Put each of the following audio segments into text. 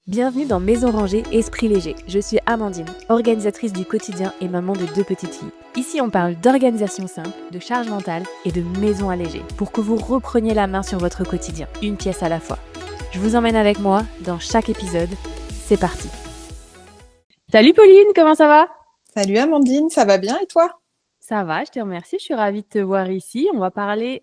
Bienvenue dans Maison Rangée Esprit Léger. Je suis Amandine, organisatrice du quotidien et maman de 2 petites filles. Ici, on parle d'organisation simple, de charge mentale et de maison allégée pour que vous repreniez la main sur votre quotidien, une pièce à la fois. Je vous emmène avec moi dans chaque épisode. C'est parti. Salut Pauline, comment ça va? Salut Amandine, ça va bien et toi? Ça va, je te remercie. Je suis ravie de te voir ici. On va parler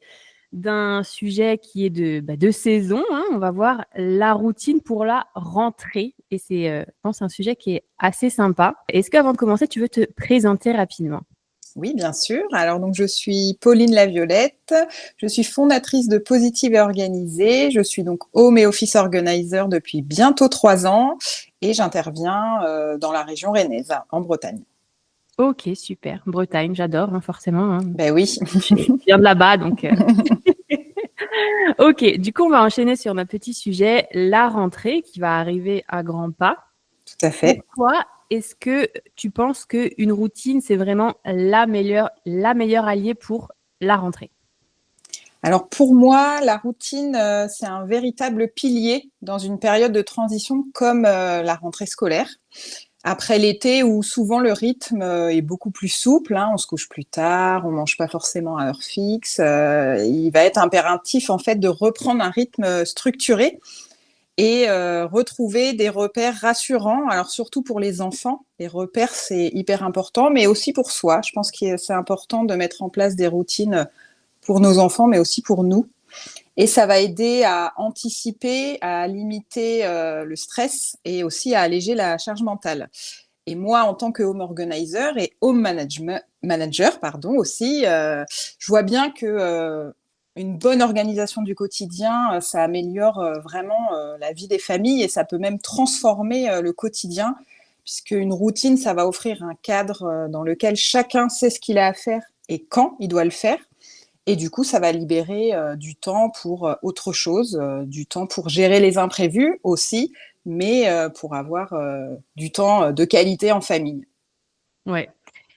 d'un sujet qui est de saison. On va voir la routine pour la rentrée. Et c'est, je pense, un sujet qui est assez sympa. Est-ce qu'avant de commencer, tu veux te présenter rapidement? Oui, bien sûr. Alors donc je suis Pauline Laviolette, je suis fondatrice de Positive et Organisée, je suis donc Home et Office Organizer depuis bientôt 3 ans et j'interviens dans la région rennaise, en Bretagne. Ok, super. Bretagne, j'adore, forcément. Ben oui, Je viens de là-bas, donc. Ok, du coup, on va enchaîner sur notre petit sujet, la rentrée qui va arriver à grands pas. tout à fait. Pourquoi est-ce que tu penses qu'une routine, c'est vraiment la meilleure alliée pour la rentrée? Alors pour moi, la routine, c'est un véritable pilier dans une période de transition comme la rentrée scolaire. Après l'été où souvent le rythme est beaucoup plus souple, hein, on se couche plus tard, on mange pas forcément à heure fixe, il va être impératif en fait de reprendre un rythme structuré et retrouver des repères rassurants. Alors surtout pour les enfants, les repères c'est hyper important, mais aussi pour soi. Je pense que c'est important de mettre en place des routines pour nos enfants, mais aussi pour nous. Et ça va aider à anticiper, à limiter le stress et aussi à alléger la charge mentale. Et moi, en tant que home organizer et manager aussi, je vois bien que une bonne organisation du quotidien, ça améliore vraiment la vie des familles et ça peut même transformer le quotidien, puisque une routine, ça va offrir un cadre dans lequel chacun sait ce qu'il a à faire et quand il doit le faire. Et du coup, ça va libérer du temps pour autre chose, du temps pour gérer les imprévus aussi, mais pour avoir du temps de qualité en famille. Ouais.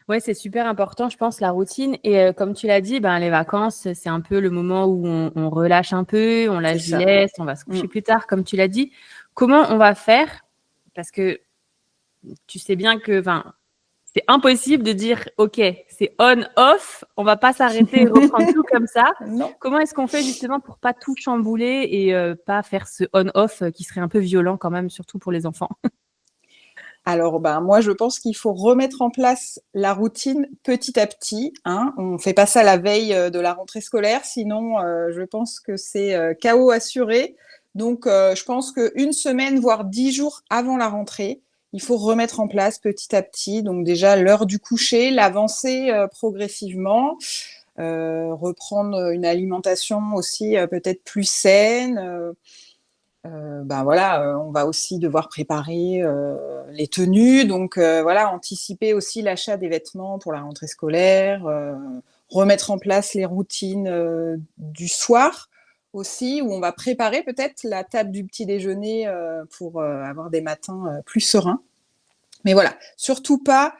Ouais, c'est super important, je pense, la routine. Et comme tu l'as dit, ben, les vacances, c'est un peu le moment où on relâche un peu, on C'est lâche du ça. lest, on va se Mm. coucher plus tard, comme tu l'as dit. Comment on va faire? Parce que tu sais bien que, enfin, c'est impossible de dire, OK, c'est on-off, on va pas s'arrêter et reprendre tout comme ça. Non. Comment est-ce qu'on fait justement pour pas tout chambouler et pas faire ce on-off qui serait un peu violent quand même, surtout pour les enfants? Alors, ben, moi, je pense qu'il faut remettre en place la routine petit à petit, hein. On ne fait pas ça la veille de la rentrée scolaire, sinon, je pense que c'est chaos assuré. Donc, je pense qu'une semaine, voire 10 jours avant la rentrée, il faut remettre en place petit à petit. Donc, déjà, l'heure du coucher, l'avancer progressivement, reprendre une alimentation aussi peut-être plus saine. Ben voilà, on va aussi devoir préparer les tenues, donc voilà, anticiper aussi l'achat des vêtements pour la rentrée scolaire, remettre en place les routines du soir aussi, où on va préparer peut-être la table du petit déjeuner pour avoir des matins plus sereins. Mais voilà, surtout pas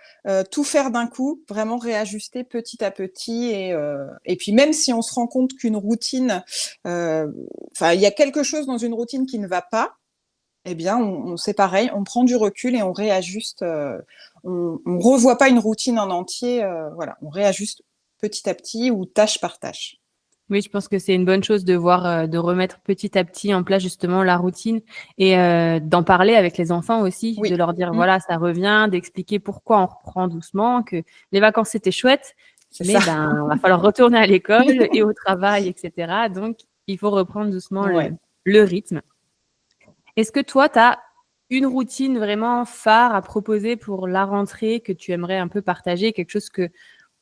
tout faire d'un coup, vraiment réajuster petit à petit et puis même si on se rend compte qu'une routine, il y a quelque chose dans une routine qui ne va pas, eh bien c'est pareil, on prend du recul et on réajuste, on revoit pas une routine en entier, voilà, on réajuste petit à petit ou tâche par tâche. Oui, je pense que c'est une bonne chose de voir, de remettre petit à petit en place justement la routine et d'en parler avec les enfants aussi, de Oui. leur dire Mmh, voilà, ça revient, d'expliquer pourquoi on reprend doucement, que les vacances c'était chouette, c'est ça. mais ben, va falloir retourner à l'école et au travail, et cetera. Donc, il faut reprendre doucement Ouais. le rythme. Est-ce que toi, tu as une routine vraiment phare à proposer pour la rentrée que tu aimerais un peu partager, quelque chose que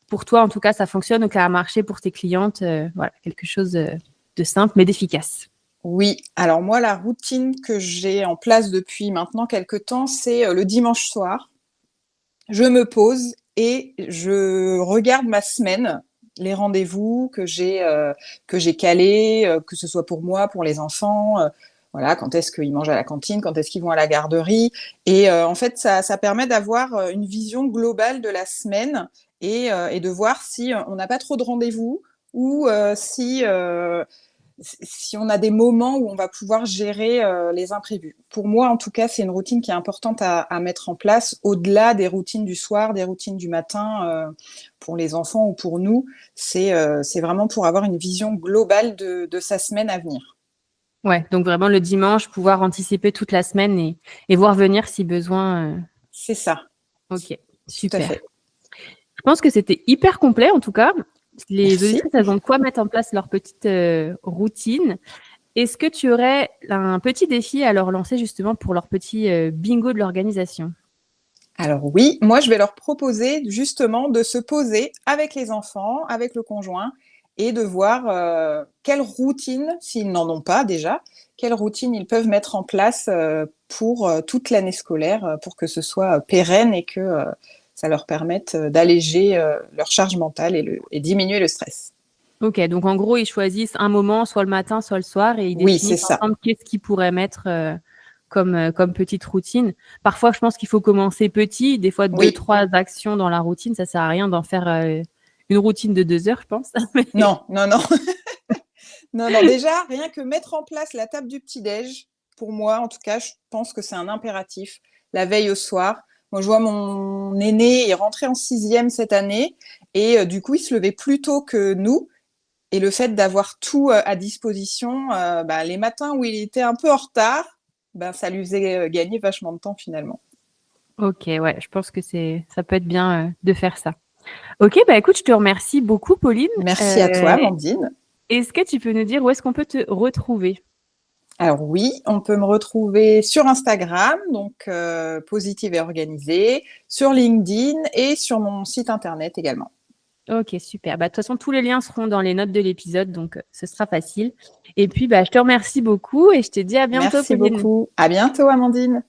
pour toi, en tout cas, ça fonctionne ou qui a marché pour tes clientes, voilà, quelque chose de simple mais d'efficace. Oui, alors moi la routine que j'ai en place depuis maintenant quelque temps, c'est, le dimanche soir. Je me pose et je regarde ma semaine, les rendez-vous que j'ai calés, que ce soit pour moi, pour les enfants, voilà, quand est-ce qu'ils mangent à la cantine, quand est-ce qu'ils vont à la garderie et en fait, ça permet d'avoir, une vision globale de la semaine et de voir si, on n'a pas trop de rendez-vous ou si, si on a des moments où on va pouvoir gérer les imprévus. Pour moi, en tout cas, c'est une routine qui est importante à mettre en place, au-delà des routines du soir, des routines du matin, pour les enfants ou pour nous. C'est vraiment pour avoir une vision globale de sa semaine à venir. Ouais, donc vraiment le dimanche, pouvoir anticiper toute la semaine et voir venir si besoin. C'est ça, Ok, tout à super. fait. Je pense que c'était hyper complet en tout cas. Les Merci. auditrices, elles ont de quoi mettre en place leur petite routine. Est-ce que tu aurais un petit défi à leur lancer justement pour leur petit bingo de l'organisation? Alors oui, moi je vais leur proposer justement de se poser avec les enfants, avec le conjoint et de voir quelle routine, s'ils n'en ont pas déjà, quelle routine ils peuvent mettre en place pour toute l'année scolaire, pour que ce soit pérenne et que ça leur permette d'alléger leur charge mentale et diminuer le stress. Ok, donc en gros, ils choisissent un moment, soit le matin, soit le soir, et ils Oui, c'est définissent ça. ensemble qu'est-ce qu'ils pourraient mettre comme petite routine. Parfois, je pense qu'il faut commencer petit, des fois deux, Oui, trois actions dans la routine, ça sert à rien d'en faire une routine de 2 heures, je pense. non, non, non. Non, non, déjà, rien que mettre en place la table du petit-déj, pour moi, en tout cas, je pense que c'est un impératif. La veille au soir. Moi, je vois mon aîné est rentré en 6e cette année et du coup, il se levait plus tôt que nous. Et le fait d'avoir tout à disposition, les matins où il était un peu en retard, ça lui faisait gagner vachement de temps finalement. Ok, ouais, je pense que ça peut être bien de faire ça. Ok, bah écoute, je te remercie beaucoup, Pauline. Merci à toi, Amandine. Est-ce que tu peux nous dire où est-ce qu'on peut te retrouver? Alors oui, on peut me retrouver sur Instagram, donc Positive et Organisée, sur LinkedIn et sur mon site internet également. Ok, super. Bah, de toute façon, tous les liens seront dans les notes de l'épisode, donc ce sera facile. Et puis, bah, je te remercie beaucoup et je te dis à bientôt, Merci Pauline. beaucoup. À bientôt, Amandine.